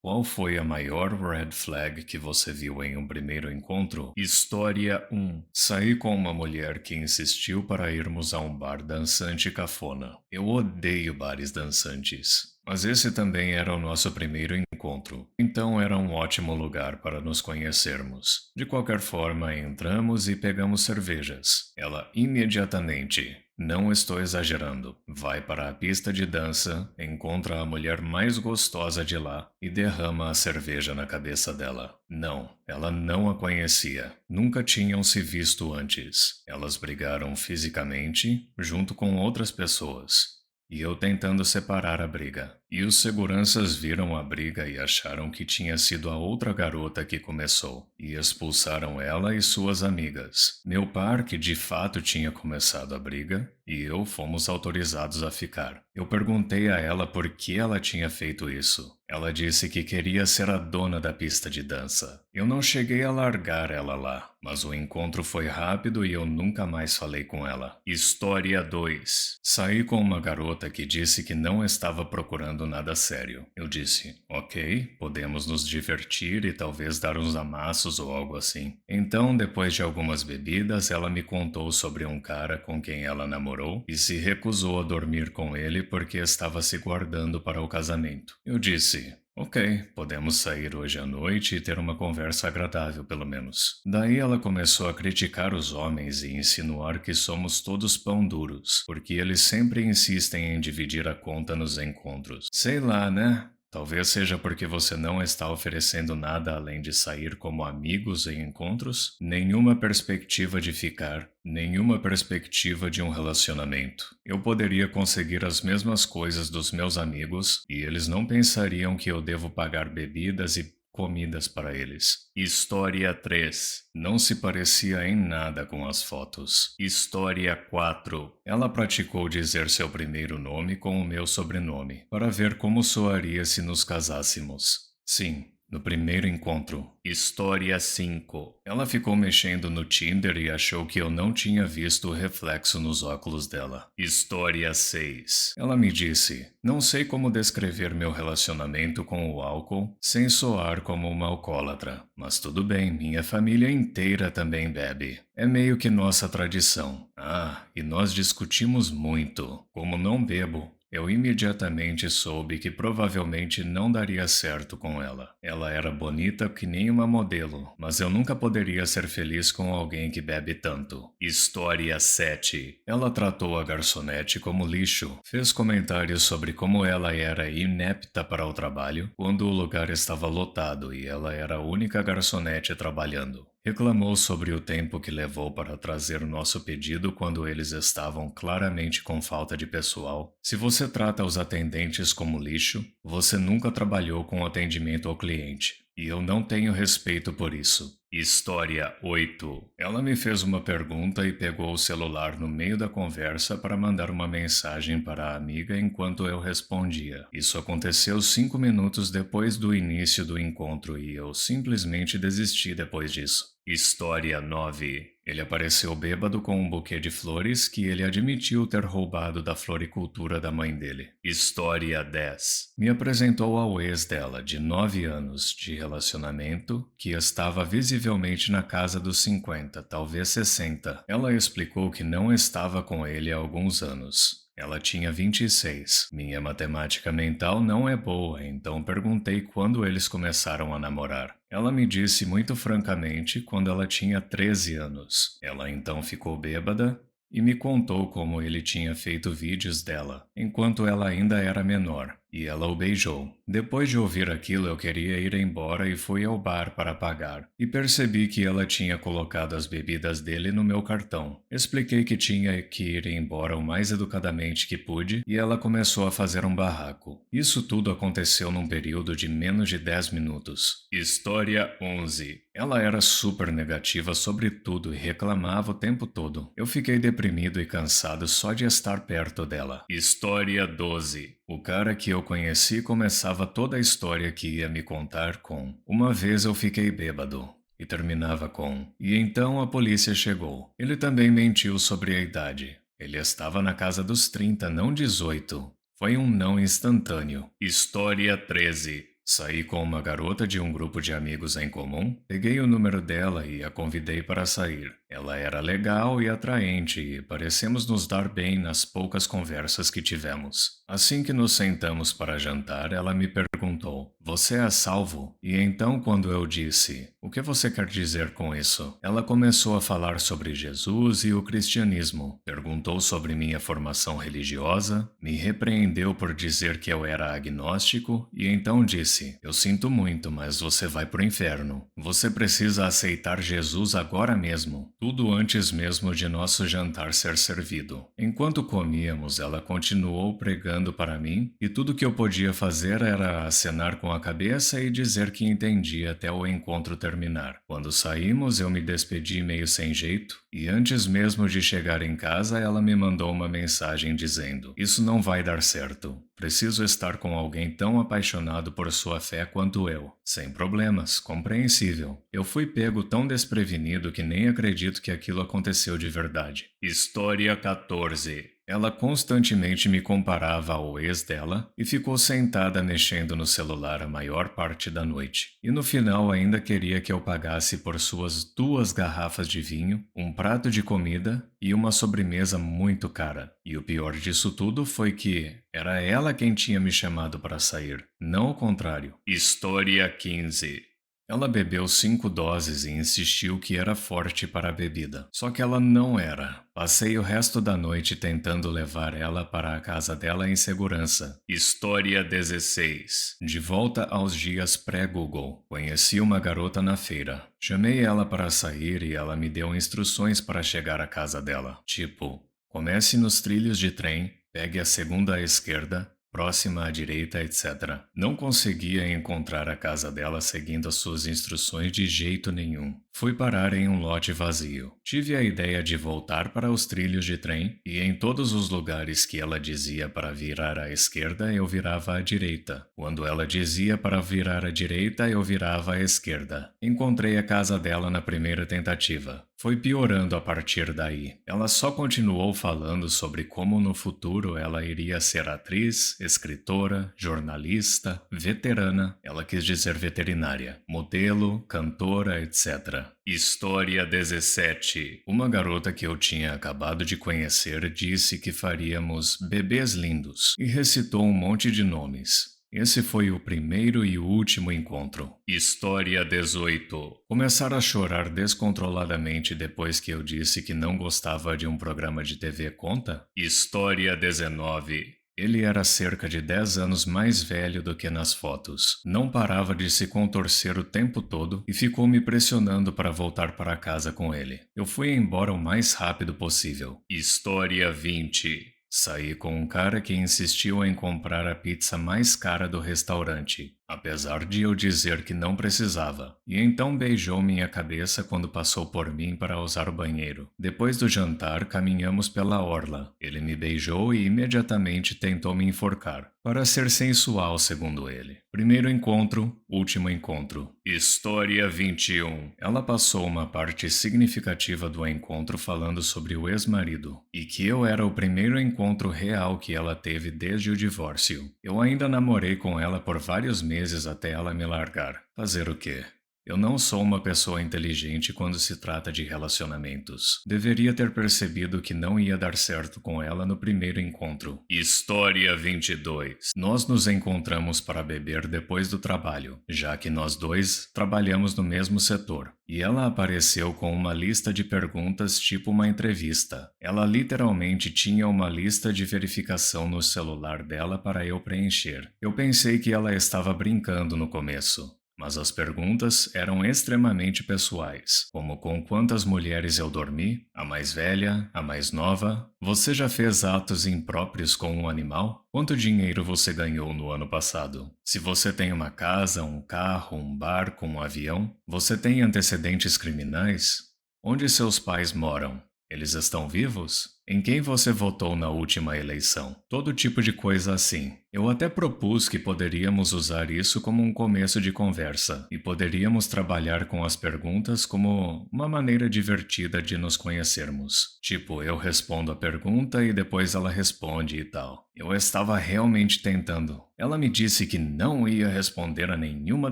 Qual foi a maior red flag que você viu em um primeiro encontro? História 1. Saí com uma mulher que insistiu para irmos a um bar dançante cafona. Eu odeio bares dançantes. Mas esse também era o nosso primeiro encontro, então era um ótimo lugar para nos conhecermos. De qualquer forma, entramos e pegamos cervejas. Ela imediatamente, não estou exagerando, vai para a pista de dança, encontra a mulher mais gostosa de lá e derrama a cerveja na cabeça dela. Não, ela não a conhecia. Nunca tinham se visto antes. Elas brigaram fisicamente, junto com outras pessoas. E eu tentando separar a briga. E os seguranças viram a briga e acharam que tinha sido a outra garota que começou, e expulsaram ela e suas amigas. Meu par, que de fato tinha começado a briga, e eu fomos autorizados a ficar. Eu perguntei a ela por que ela tinha feito isso. Ela disse que queria ser a dona da pista de dança. Eu não cheguei a largar ela lá, mas o encontro foi rápido e eu nunca mais falei com ela. História 2. Saí com uma garota que disse que não estava procurando nada sério. Eu disse, ok, podemos nos divertir e talvez dar uns amassos ou algo assim. Então, depois de algumas bebidas, ela me contou sobre um cara com quem ela namorou e se recusou a dormir com ele porque estava se guardando para o casamento. Eu disse, ok, podemos sair hoje à noite e ter uma conversa agradável, pelo menos. Daí ela começou a criticar os homens e insinuar que somos todos pão duros, porque eles sempre insistem em dividir a conta nos encontros. Sei lá, né? Talvez seja porque você não está oferecendo nada além de sair como amigos em encontros, nenhuma perspectiva de ficar, nenhuma perspectiva de um relacionamento. Eu poderia conseguir as mesmas coisas dos meus amigos e eles não pensariam que eu devo pagar bebidas e comidas para eles. História 3. Não se parecia em nada com as fotos. História 4. Ela praticou dizer seu primeiro nome com o meu sobrenome, para ver como soaria se nos casássemos. Sim, no primeiro encontro. História 5. Ela ficou mexendo no Tinder e achou que eu não tinha visto o reflexo nos óculos dela. História 6. Ela me disse, não sei como descrever meu relacionamento com o álcool sem soar como uma alcoólatra. Mas tudo bem, minha família inteira também bebe. É meio que nossa tradição. Ah, e nós discutimos muito. Como não bebo, eu imediatamente soube que provavelmente não daria certo com ela. Ela era bonita que nem uma modelo, mas eu nunca poderia ser feliz com alguém que bebe tanto. História 7. Ela tratou a garçonete como lixo, fez comentários sobre como ela era inepta para o trabalho quando o lugar estava lotado e ela era a única garçonete trabalhando. Reclamou sobre o tempo que levou para trazer o nosso pedido quando eles estavam claramente com falta de pessoal. Se você trata os atendentes como lixo, você nunca trabalhou com atendimento ao cliente. E eu não tenho respeito por isso. História 8. Ela me fez uma pergunta e pegou o celular no meio da conversa para mandar uma mensagem para a amiga enquanto eu respondia. Isso aconteceu 5 minutos depois do início do encontro e eu simplesmente desisti depois disso. História 9. Ele apareceu bêbado com um buquê de flores que ele admitiu ter roubado da floricultura da mãe dele. História 10. Me apresentou ao ex dela, de 9 anos de relacionamento, que estava visivelmente na casa dos 50, talvez 60. Ela explicou que não estava com ele há alguns anos. Ela tinha 26. Minha matemática mental não é boa, então perguntei quando eles começaram a namorar. Ela me disse muito francamente quando ela tinha 13 anos. Ela então ficou bêbada e me contou como ele tinha feito vídeos dela, enquanto ela ainda era menor, e ela o beijou. Depois de ouvir aquilo, eu queria ir embora e fui ao bar para pagar, e percebi que ela tinha colocado as bebidas dele no meu cartão. Expliquei que tinha que ir embora o mais educadamente que pude, e ela começou a fazer um barraco. Isso tudo aconteceu num período de menos de 10 minutos. História 11. Ela era super negativa sobre tudo e reclamava o tempo todo. Eu fiquei deprimido e cansado só de estar perto dela. História 12. O cara que eu conheci começava toda a história que ia me contar com uma vez eu fiquei bêbado. E terminava com e então a polícia chegou. Ele também mentiu sobre a idade. Ele estava na casa dos 30, não 18. Foi um não instantâneo. História 13. Saí com uma garota de um grupo de amigos em comum, peguei o número dela e a convidei para sair. Ela era legal e atraente e parecemos nos dar bem nas poucas conversas que tivemos. Assim que nos sentamos para jantar, ela me perguntou: "Você é salvo?" E então, quando eu disse: "O que você quer dizer com isso?" Ela começou a falar sobre Jesus e o cristianismo. Perguntou sobre minha formação religiosa, me repreendeu por dizer que eu era agnóstico e então disse: "Eu sinto muito, mas você vai pro inferno. Você precisa aceitar Jesus agora mesmo." Tudo antes mesmo de nosso jantar ser servido. Enquanto comíamos, ela continuou pregando para mim e tudo que eu podia fazer era acenar com a cabeça e dizer que entendia até o encontro terminar. Quando saímos, eu me despedi meio sem jeito e antes mesmo de chegar em casa, ela me mandou uma mensagem dizendo: "Isso não vai dar certo. Preciso estar com alguém tão apaixonado por sua fé quanto eu." Sem problemas, compreensível. Eu fui pego tão desprevenido que nem acredito que aquilo aconteceu de verdade. História 14. Ela constantemente me comparava ao ex dela e ficou sentada mexendo no celular a maior parte da noite. E no final ainda queria que eu pagasse por suas 2 garrafas de vinho, um prato de comida e uma sobremesa muito cara. E o pior disso tudo foi que era ela quem tinha me chamado para sair, não o contrário. História 15. Ela bebeu 5 doses e insistiu que era forte para a bebida. Só que ela não era. Passei o resto da noite tentando levar ela para a casa dela em segurança. História 16. De volta aos dias pré-Google. Conheci uma garota na feira. Chamei ela para sair e ela me deu instruções para chegar à casa dela. Tipo, comece nos trilhos de trem, pegue a segunda à esquerda, próxima à direita, etc. Não conseguia encontrar a casa dela seguindo as suas instruções de jeito nenhum. Fui parar em um lote vazio. Tive a ideia de voltar para os trilhos de trem e em todos os lugares que ela dizia para virar à esquerda, eu virava à direita. Quando ela dizia para virar à direita, eu virava à esquerda. Encontrei a casa dela na primeira tentativa. Foi piorando a partir daí. Ela só continuou falando sobre como no futuro ela iria ser atriz, escritora, jornalista, veterana, ela quis dizer veterinária, modelo, cantora, etc. História 17. Uma garota que eu tinha acabado de conhecer disse que faríamos bebês lindos e recitou um monte de nomes. Esse foi o primeiro e último encontro. História 18. Começar a chorar descontroladamente depois que eu disse que não gostava de um programa de TV conta? História 19. Ele era cerca de 10 anos mais velho do que nas fotos. Não parava de se contorcer o tempo todo e ficou me pressionando para voltar para casa com ele. Eu fui embora o mais rápido possível. História 20. Saí com um cara que insistiu em comprar a pizza mais cara do restaurante, apesar de eu dizer que não precisava, e então beijou minha cabeça quando passou por mim para usar o banheiro. Depois do jantar, caminhamos pela orla. Ele me beijou e imediatamente tentou me enforcar, para ser sensual, segundo ele. Primeiro encontro, último encontro. História 21. Ela passou uma parte significativa do encontro falando sobre o ex-marido, e que eu era o primeiro encontro real que ela teve desde o divórcio. Eu ainda namorei com ela por vários meses até ela me largar. Fazer o quê? Eu não sou uma pessoa inteligente quando se trata de relacionamentos. Deveria ter percebido que não ia dar certo com ela no primeiro encontro. História 22. Nós nos encontramos para beber depois do trabalho, já que nós dois trabalhamos no mesmo setor. E ela apareceu com uma lista de perguntas tipo uma entrevista. Ela literalmente tinha uma lista de verificação no celular dela para eu preencher. Eu pensei que ela estava brincando no começo. Mas as perguntas eram extremamente pessoais, como com quantas mulheres eu dormi, a mais velha, a mais nova, você já fez atos impróprios com um animal? Quanto dinheiro você ganhou no ano passado? Se você tem uma casa, um carro, um barco, um avião, você tem antecedentes criminais? Onde seus pais moram? Eles estão vivos? Em quem você votou na última eleição? Todo tipo de coisa assim. Eu até propus que poderíamos usar isso como um começo de conversa e poderíamos trabalhar com as perguntas como uma maneira divertida de nos conhecermos. Tipo, eu respondo a pergunta e depois ela responde e tal. Eu estava realmente tentando. Ela me disse que não ia responder a nenhuma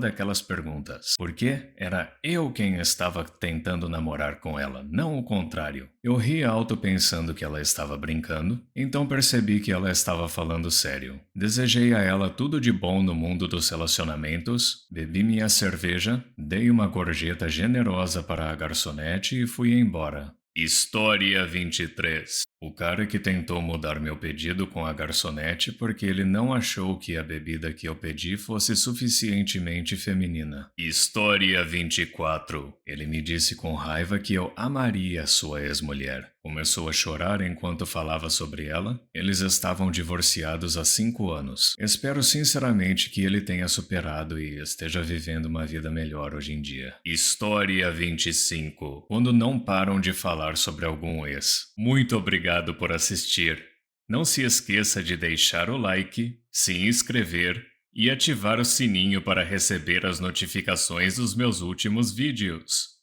daquelas perguntas, porque era eu quem estava tentando namorar com ela, não o contrário. Eu ri alto pensando que ela estava brincando, então percebi que ela estava falando sério. Desejei a ela tudo de bom no mundo dos relacionamentos, bebi minha cerveja, dei uma gorjeta generosa para a garçonete e fui embora. História 23. O cara que tentou mudar meu pedido com a garçonete porque ele não achou que a bebida que eu pedi fosse suficientemente feminina. História 24. Ele me disse com raiva que eu amaria sua ex-mulher. Começou a chorar enquanto falava sobre ela. Eles estavam divorciados há 5 anos. Espero sinceramente que ele tenha superado e esteja vivendo uma vida melhor hoje em dia. História 25. Quando não param de falar sobre algum ex. Muito obrigado por assistir. Não se esqueça de deixar o like, se inscrever e ativar o sininho para receber as notificações dos meus últimos vídeos.